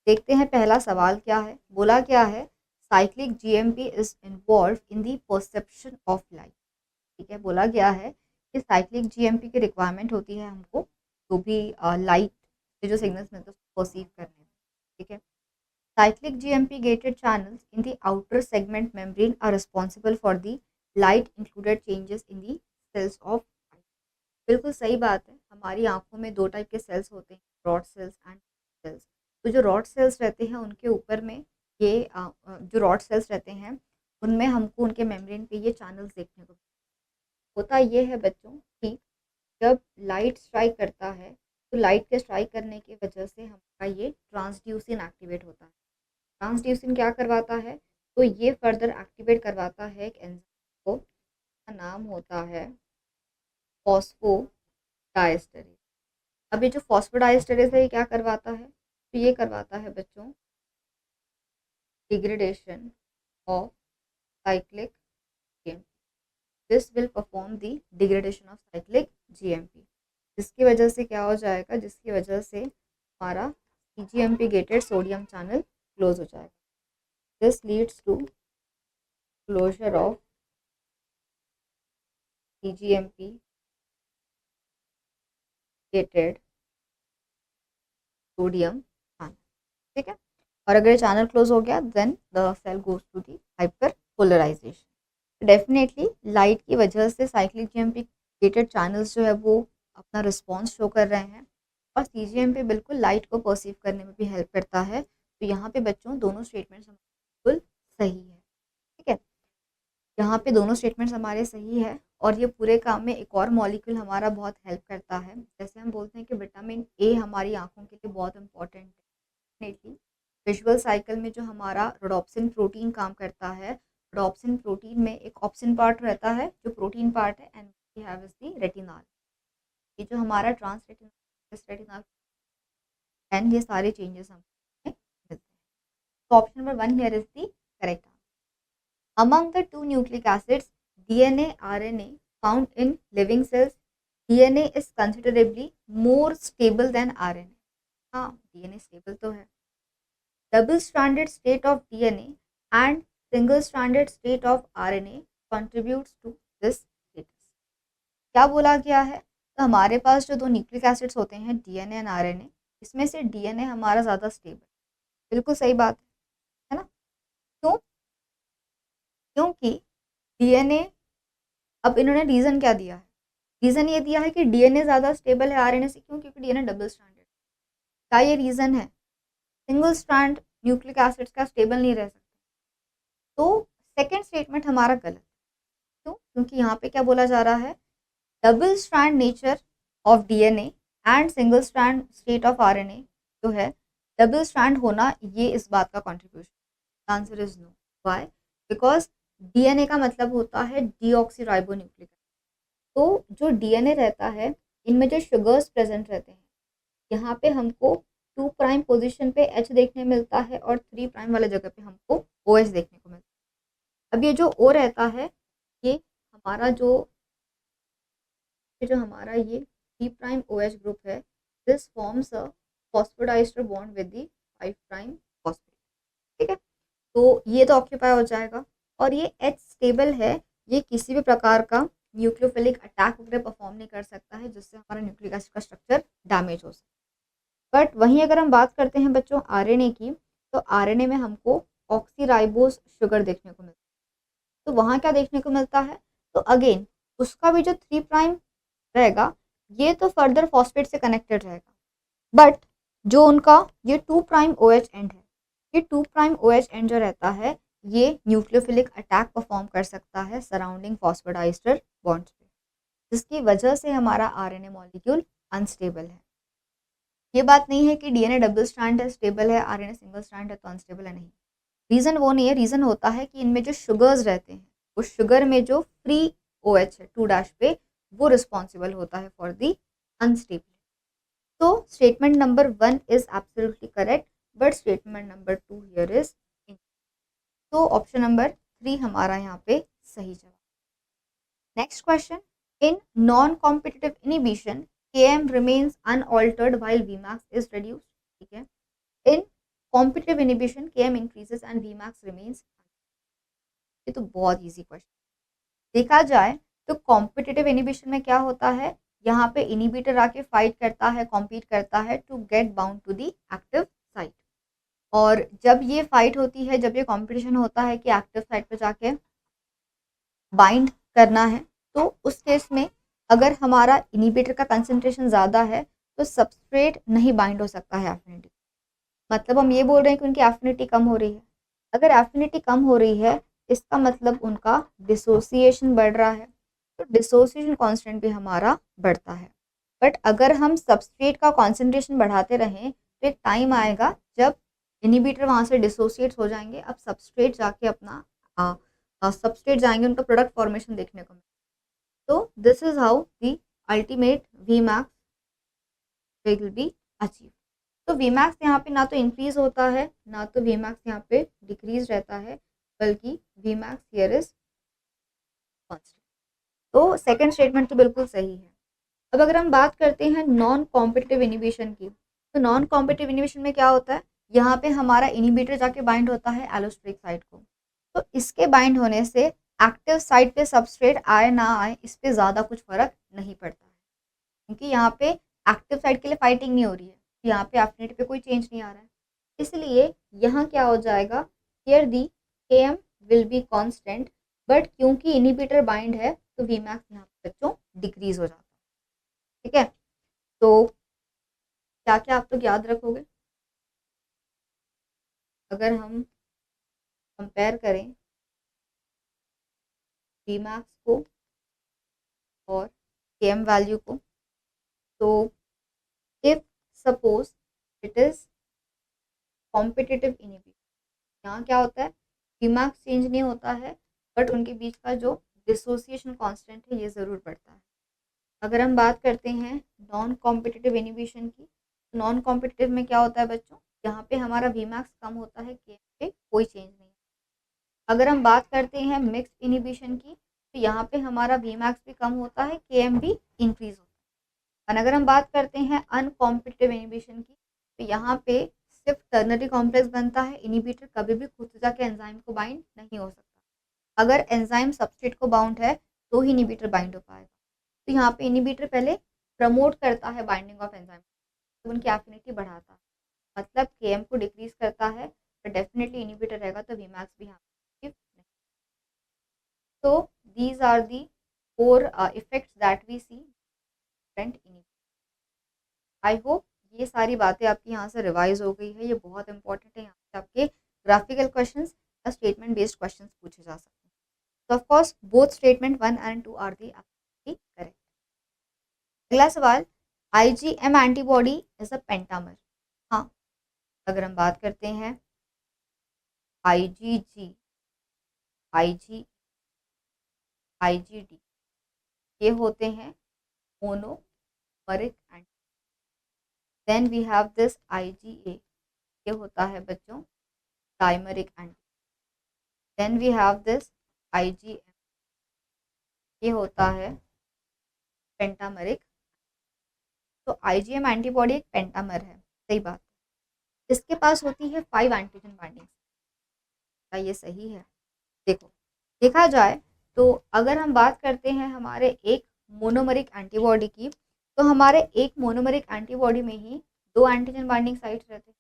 देखते हैं पहला सवाल क्या है। बोला क्या है, cyclic GMP is involve in the perception of light. ठीक है, बोला गया है कि साइक्लिक जीएमपी की रिक्वायरमेंट होती है हमको जो भी लाइट से जो सिग्नल्स मिलते हैं उसको परसीव करने में। ठीक है, cyclic GMP gated channels in the outer segment membrane are responsible for the light included changes in the cells of eye। बिल्कुल सही बात है। हमारी आंखों में दो टाइप के सेल्स होते हैं, रॉड सेल्स एंड सेल्स। तो जो रॉड सेल्स रहते हैं उनके ऊपर में ये जो रॉड सेल्स रहते हैं उनमें हमको उनके मेम्ब्रेन पे ये चैनल्स देखने को होता। ये है बच्चों कि जब लाइट स्ट्राइक करता है तो लाइट के स्ट्राइक करने की वजह से हमारा ये ट्रांसड्यूसिन एक्टिवेट होता है। ट्रांसड्यूसिन क्या करवाता है, तो ये फर्दर एक्टिवेट करवाता है एक एंजाइम को, का नाम होता है फॉस्फोडाइस्टरेज। अब ये जो फॉस्फोडाइस्टरेज है ये क्या करवाता है, तो ये करवाता है बच्चों degradation of cyclic GMP. This will perform the degradation of cyclic GMP, जिसकी वजह से क्या हो जाएगा, जिसकी वजह से हमारा cGMP gated sodium channel close हो जाएगा। This leads to closure of CGMP gated sodium channel। ठीक है, और अगर चैनल क्लोज हो गया then the cell goes to the hyperpolarization. Definitely light की वजह से साइक्लिक जीएमपी गेटेड चैनल्स जो है वो अपना रिस्पॉन्स शो कर रहे हैं और सीजीएमपी बिल्कुल लाइट को परसीव करने में भी हेल्प करता है। तो यहाँ पे बच्चों दोनों स्टेटमेंट्स बिल्कुल सही है। ठीक है, यहाँ पे दोनों स्टेटमेंट्स हमारे सही है और ये पूरे काम में एक और मॉलिक्यूल हमारा बहुत हेल्प करता है। जैसे हम बोलते हैं कि विटामिन ए हमारी आंखों के लिए बहुत इंपॉर्टेंट है। विजुअल साइकिल में जो हमारा रोडोप्सिन प्रोटीन काम करता है, रोडोप्सिन प्रोटीन में एक ऑप्सिन पार्ट रहता है जो प्रोटीन पार्ट है, and we have is the retinol. ये जो हमारा ट्रांस रेटिनॉल एंड ये सारे चेंजेस हमें मिलते हैं। तो option number 1 here is the correct. Among the two nucleic acids, DNA RNA found in living cells, DNA is considerably more stable than RNA। हाँ, DNA stable तो है। Double-stranded state of DNA and single-stranded state of RNA contributes to this status। क्या बोला गया है, तो हमारे पास जो दो न्यूक्लिक एसिड्स होते हैं DNA एंड RNA, इसमें से DNA हमारा ज़्यादा स्टेबल। बिल्कुल सही बात है ना। क्यों, क्योंकि डीएनए, अब इन्होंने रीज़न क्या दिया है, रीज़न ये दिया है कि डीएनए ज़्यादा स्टेबल है आरएनए से। क्यों, क्योंकि डीएनए डबल स्ट्रैंडेड। क्या ये रीज़न है, सिंगल स्ट्रैंड न्यूक्लिक एसिड्स का स्टेबल नहीं रह सकते। तो सेकंड स्टेटमेंट हमारा गलत। क्यों, क्योंकि यहाँ पे क्या बोला जा रहा है, double strand nature of DNA and single strand state of RNA जो है, डबल स्ट्रैंड होना ये इस बात का contribution. Answer is no. Why, because DNA का मतलब होता है डीऑक्सीराइबोन्यूक्लिक। तो जो डीएनए रहता है इनमें जो शुगर्स प्रेजेंट रहते हैं, यहाँ पे हमको 2 प्राइम पोजीशन पे एच देखने मिलता है और 3 प्राइम वाले जगह पे हमको ओ एच देखने को मिलता है। अब ये जो ओ रहता है ये हमारा जो हमारा ये 3 प्राइम ओ एच ग्रुप है, this forms a phosphodiester bond with the 5 prime phosphate. ठीक है, तो ये तो ऑक्यूपाई हो जाएगा और ये एच स्टेबल है, ये किसी भी प्रकार का न्यूक्लियोफिलिक अटैक वगैरह परफॉर्म नहीं कर सकता है जिससे हमारा न्यूक्लिक एसिड का स्ट्रक्चर डैमेज हो सकता है। बट वहीं अगर हम बात करते हैं बच्चों आरएनए की, तो आरएनए में हमको ऑक्सीराइबोज शुगर देखने को मिलता है। तो वहाँ क्या देखने को मिलता है, तो अगेन उसका भी जो 3 प्राइम रहेगा ये तो फर्दर फॉस्फेट से कनेक्टेड रहेगा, बट जो उनका ये 2 प्राइम ओ एच एंड है, ये 2 प्राइम ओ एच एंड जो रहता है ये न्यूक्लियोफिलिक अटैक परफॉर्म कर सकता है सराउंडिंग फॉस्फोडाइस्टर बॉन्ड्स पे, जिसकी वजह से हमारा आरएनए मॉलिक्यूल अनस्टेबल है। ये बात नहीं है कि डीएनए डबल स्ट्रैंड है स्टेबल है, आरएनए सिंगल स्ट्रैंड है तो अनस्टेबल है, नहीं। रीज़न वो नहीं है, रीज़न होता है कि इनमें जो शुगर्स रहते हैं वो शुगर में जो फ्री ओ एच है 2 डैश पे, वो रिस्पॉन्सिबल होता है फॉर दी अनस्टेबिलिटी। तो statement number 1 is absolutely correct, but statement number 2 here is in. तो ऑप्शन नंबर 3 हमारा यहाँ पे सही जवाब। Next question, in non competitive inhibition Km remains unaltered while Vmax is reduced। ठीक है, in competitive inhibition KM increases and Vmax remains. ये तो बहुत इजी क्वेश्चन। देखा जाए तो कॉम्पिटिटिव इनिबिशन में क्या होता है, यहाँ पे इनिबिटर आके फाइट करता है, कॉम्पीट करता है to get bound to the active site. और जब ये फाइट होती है, जब ये कॉम्पिटिशन होता है कि एक्टिव साइट पे जाके बाइंड करना है, तो उस केस में अगर हमारा इनिबिटर का कंसंट्रेशन ज़्यादा है तो सबस्ट्रेट नहीं बाइंड हो सकता है एफिनिटी। मतलब हम ये बोल रहे हैं कि उनकी एफिनिटी कम हो रही है। अगर एफिनिटी कम हो रही है इसका मतलब उनका डिसोसिएशन बढ़ रहा है, तो डिसोसिएशन कांस्टेंट भी हमारा बढ़ता है। बट अगर हम सबस्ट्रेट का कॉन्सेंट्रेशन बढ़ाते रहें तो एक टाइम आएगा जब इनिबिटर वहाँ से डिसोसिएट हो जाएंगे, अब सबस्ट्रेट जाके अपना सबस्ट्रेट जाएंगे, उनका प्रोडक्ट फॉर्मेशन देखने को मिलेगा। तो this is how the ultimate Vmax will be achieve. तो Vmax यहाँ पे ना तो इंक्रीज होता है, ना तो Vmax यहाँ पे डिक्रीज रहता है, बल्कि Vmax हियर इज कांस्टेंट। तो सेकंड स्टेटमेंट तो बिल्कुल सही है। अब अगर हम बात करते हैं नॉन कॉम्पिटिटिव इनिबिशन की, तो नॉन कॉम्पिटिटिव इनिबिशन में क्या होता है, यहाँ पे हमारा इनिबिटर जाके बाइंड होता है एलोस्टेरिक साइट को। तो इसके बाइंड होने से एक्टिव साइट पे सबस्ट्रेट आए ना आए इस पर ज़्यादा कुछ फर्क नहीं पड़ता है, क्योंकि यहाँ पे एक्टिव साइट के लिए फाइटिंग नहीं हो रही है, यहाँ पे एफिनिटी पे कोई चेंज नहीं आ रहा है। इसलिए यहाँ क्या हो जाएगा, here the Km will be constant, but क्योंकि इनिबिटर बाइंड है तो Vmax यहाँ पे बच्चों डिक्रीज हो जाता है। ठीक है, तो क्या क्या आप लोग याद रखोगे अगर हम कंपेयर करें Vmax को और Km वैल्यू को? तो if suppose it is competitive inhibition, यहाँ क्या होता है, Vmax चेंज नहीं होता है, बट उनके बीच का जो डिसोसिएशन कांस्टेंट है ये ज़रूर बढ़ता है। अगर हम बात करते हैं नॉन कॉम्पिटिटिव इनिबिशन की, तो नॉन कॉम्पिटिटिव में क्या होता है बच्चों, यहाँ पे हमारा Vmax कम होता है, Km पे कोई चेंज नहीं। अगर हम बात करते हैं मिक्स इनिबिशन की, तो यहाँ पे हमारा Vmax भी कम होता है, Km भी इंक्रीज होता है। और अगर हम बात करते हैं अनकॉम्पिटिटिव इनिबिशन की, तो यहाँ पे सिर्फ टर्नरी कॉम्प्लेक्स बनता है, इनिबिटर कभी भी खुद से जाके एंजाइम को बाइंड नहीं हो सकता। अगर एंजाइम सबस्ट्रेट को बाउंड है तो ही इनिबिटर बाइंड हो पाएगा। तो यहाँ पे इनिबिटर पहले प्रमोट करता है बाइंडिंग ऑफ एंजाइम, तो उनकी एफिनिटी बढ़ाता है, मतलब Km को डिक्रीज करता है, तो डेफिनेटली इनिबिटर रहेगा तो Vmax भी यहाँ पे नहीं। तो these are the 4 effects that we see different inhibitor. I hope ये सारी बातें आपकी यहाँ से रिवाइज हो गई है, ये बहुत इंपॉर्टेंट है। यहाँ से आपके ग्राफिकल क्वेश्चंस या स्टेटमेंट बेस्ड क्वेश्चंस पूछे जा सकते हैं। तो of course both statement 1 and 2 are the absolutely correct. अगला सवाल, IgM antibody is a pentamer. हाँ, अगर हम बात करते हैं IgG, IG, IgD, ये होते हैं monomeric anti. Then we have this IgA, ये होता है बच्चों dimeric anti. Then we have this IgM, ये होता है पेंटामरिक। तो IgM एंटीबॉडी एक पेंटामर है, सही बात। इसके पास होती है 5 एंटीजन बाइंडिंग। क्या ये सही है? देखो, देखा जाए तो अगर हम बात करते हैं हमारे एक मोनोमरिक एंटीबॉडी की, तो हमारे एक मोनोमरिक एंटीबॉडी में ही 2 एंटीजन बाइंडिंग साइट्स रहते हैं।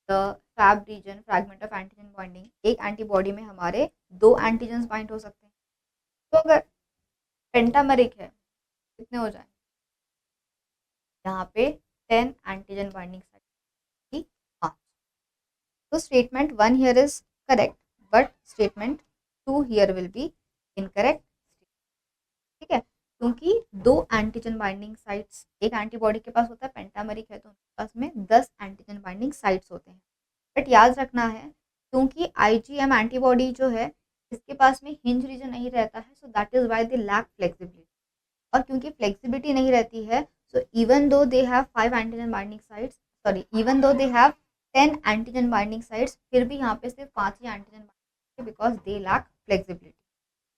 The Fab region, fragment of antigen binding, एक एंटीबॉडी में हमारे 2 एंटीजन बाइंड हो सकते हैं। तो अगर पेंटामरिक है, कितने हो जाए, यहाँ पे 10 एंटीजन बाइंडिंग साइट की 5। तो statement 1 here is correct, but statement 2 here will be incorrect. ठीक है, क्योंकि 2 एंटीजन बाइंडिंग साइट्स एक एंटीबॉडी के पास होता है, पेंटामरिक है तो उनके पास में 10 एंटीजन बाइंडिंग साइट्स होते हैं। बट याद रखना है, क्योंकि IgM एंटीबॉडी जो है इसके पास में हिंज रीजन नहीं रहता है, so that is why they lack flexibility. और क्योंकि फ्लेक्सिबिलिटी नहीं रहती है, so even though they have 5 antigen binding sites, sorry even though they have 10 antigen binding sites, फिर भी यहाँ पे सिर्फ 5 ही antigen binding, because they lack flexibility.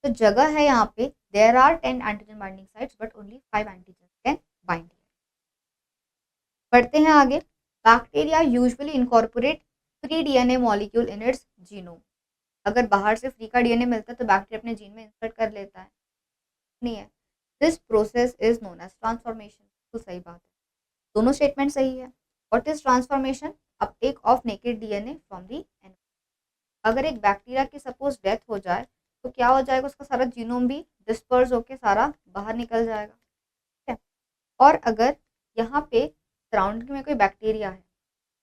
तो जगह है यहाँ पे, there are 10 antigen binding sites but only 5 antigen can bind. बढ़ते हैं आगे। Bacteria usually incorporate free DNA molecule in its genome. अगर बाहर से फ्री का डीएनए मिलता है तो बैक्टीरिया अपने जीन में इंसर्ट कर लेता है, नहीं है। This process is known as transformation. तो सही बात है, दोनों स्टेटमेंट सही है। What is transformation? Uptake of naked DNA from the एन। अगर एक बैक्टीरिया की सपोज डेथ हो जाए तो क्या हो जाएगा, उसका सारा जीनोम भी डिस्पर्स होके सारा बाहर निकल जाएगा, ठीक है। और अगर यहाँ पे सराउंडिंग में कोई बैक्टीरिया है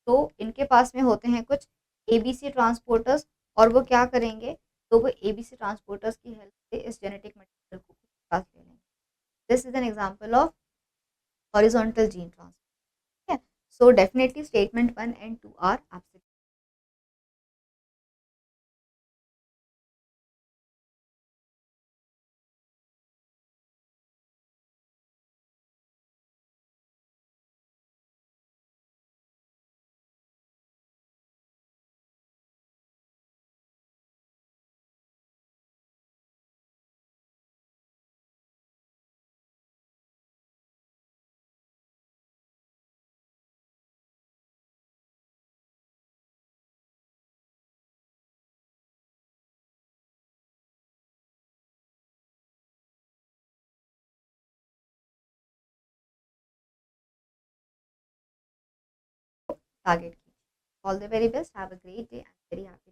तो इनके पास में होते हैं कुछ एबीसी ट्रांसपोर्टर्स, और वो क्या करेंगे, तो वो एबीसी ट्रांसपोर्टर्स की हेल्प से इस जेनेटिक मटेरियल को पास ले लेंगे। This is an example of horizontal gene transfer, ठीक है। So definitely statement 1 and 2 are absolute. Target कीजिए। All the very best, have a great day and very happy.